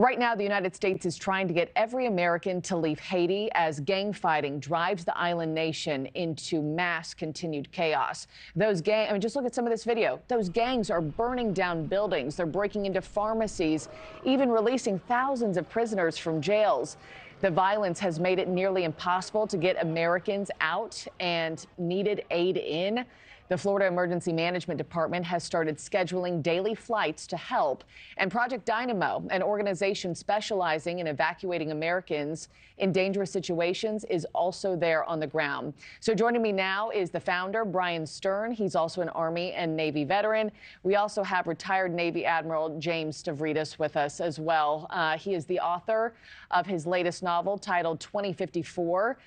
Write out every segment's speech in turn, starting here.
Right now, the United States is trying to get every American to leave Haiti as gang fighting drives the island nation into mass continued chaos. Just look at some of this video. Those gangs are burning down buildings. They're breaking into pharmacies, even releasing thousands of prisoners from jails. The violence has made it nearly impossible to get Americans out and needed aid in. The Florida Emergency Management Department has started scheduling daily flights to help. And Project Dynamo, an organization specializing in evacuating Americans in dangerous situations, is also there on the ground. So joining me now is the founder, Bryan Stern. He's also an Army and Navy veteran. We also have retired Navy Admiral James Stavridis with us as well. He is the author of his latest novel titled 2054.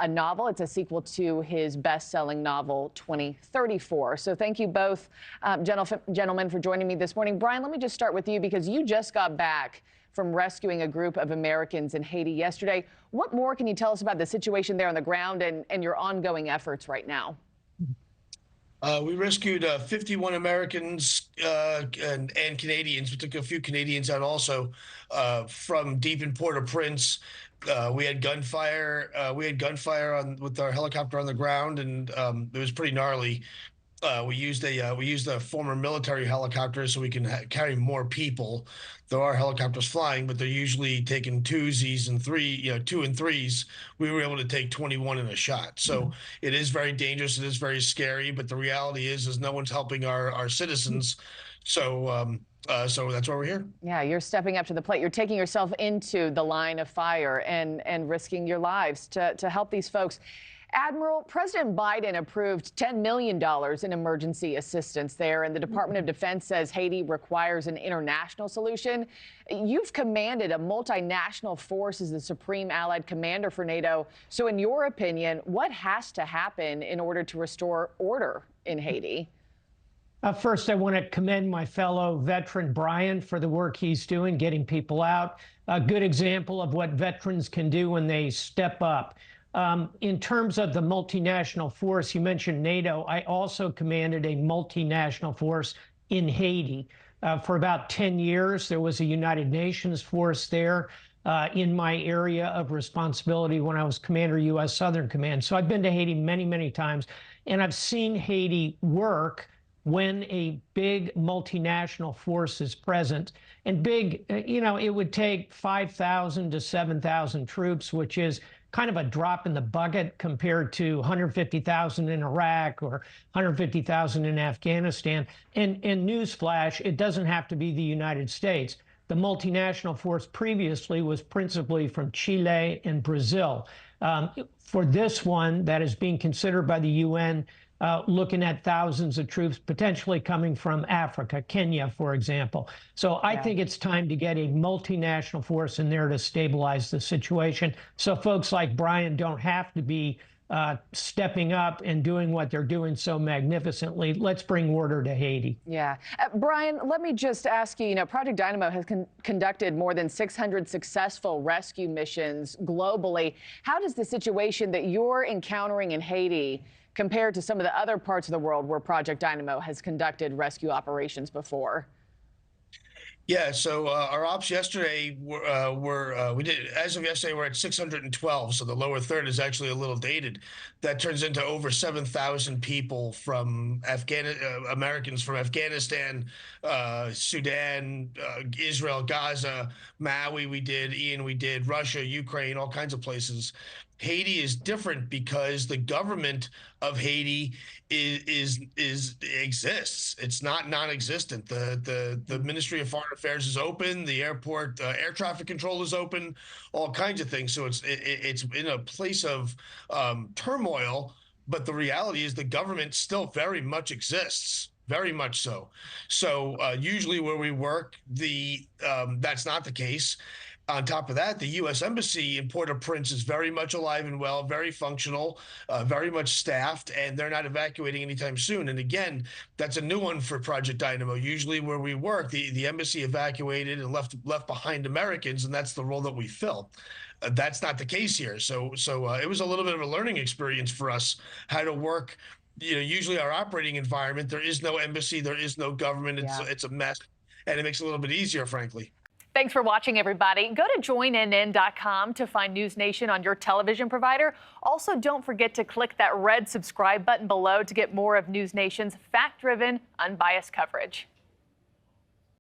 A novel. It's a sequel to his best-selling novel, 2034. So thank you both, gentlemen, for joining me this morning. Bryan, let me just start with you because you just got back from rescuing a group of Americans in Haiti yesterday. What more can you tell us about the situation there on the ground and your ongoing efforts right now? We rescued 51 Americans and Canadians. We took a few Canadians out also from deep in Port-au-Prince. We had gunfire. With our helicopter on the ground, and it was pretty gnarly. We used a former military helicopter so we can carry more people. There are helicopters flying, but they're usually taking twosies and two and threes. We were able to take 21 in a shot. So it is very dangerous. It is very scary. But the reality is no one's helping our citizens. So that's why we're here. Yeah, you're stepping up to the plate. You're taking yourself into the line of fire and risking your lives to help these folks. Admiral, President Biden approved $10 million in emergency assistance there, and the Department of Defense says Haiti requires an international solution. You've commanded a multinational force as the supreme allied commander for NATO. So in your opinion, what has to happen in order to restore order in Haiti? First, I want to commend my fellow veteran Bryan for the work he's doing, getting people out. A good example of what veterans can do when they step up. In terms of the multinational force, you mentioned NATO. I also commanded a multinational force in Haiti. For about 10 years, there was a United Nations force there in my area of responsibility when I was Commander, U.S. Southern Command. So I've been to Haiti many, many times, and I've seen Haiti work when a big multinational force is present. And big, it would take 5,000 to 7,000 troops, which is kind of a drop in the bucket compared to 150,000 in Iraq or 150,000 in Afghanistan. And newsflash, it doesn't have to be the United States. The multinational force previously was principally from Chile and Brazil. For this one that is being considered by the UN, looking at thousands of troops potentially coming from Africa, Kenya, for example. So I think it's time to get a multinational force in there to stabilize the situation. So folks like Bryan don't have to be stepping up and doing what they're doing so magnificently. Let's bring order to Haiti. Yeah. Bryan, let me just ask you, Project Dynamo has conducted more than 600 successful rescue missions globally. How does the situation that you're encountering in Haiti compared to some of the other parts of the world where Project Dynamo has conducted rescue operations before? Yeah, so our ops yesterday as of yesterday, we're at 612. So the lower third is actually a little dated. That turns into over 7,000 people from Americans from Afghanistan, Sudan, Israel, Gaza, Maui. We did Russia, Ukraine, all kinds of places. Haiti is different because the government of Haiti exists. It's not non-existent. The Ministry of Foreign Affairs is open. The airport air traffic control is open. All kinds of things. So it's in a place of turmoil. But the reality is the government still very much exists. Very much so. So usually where we work, that's not the case. On top of that, the U.S. Embassy in Port-au-Prince is very much alive and well, very functional, very much staffed, and they're not evacuating anytime soon. And again, that's a new one for Project Dynamo. Usually where we work, the embassy evacuated and left behind Americans, and that's the role that we fill. That's not the case here. So it was a little bit of a learning experience for us, how to work. Usually our operating environment, there is no embassy, there is no government. It's a mess, and it makes it a little bit easier, frankly. Thanks for watching, everybody. Go to joinnn.com to find NewsNation on your television provider. Also, don't forget to click that red subscribe button below to get more of NewsNation's fact-driven, unbiased coverage.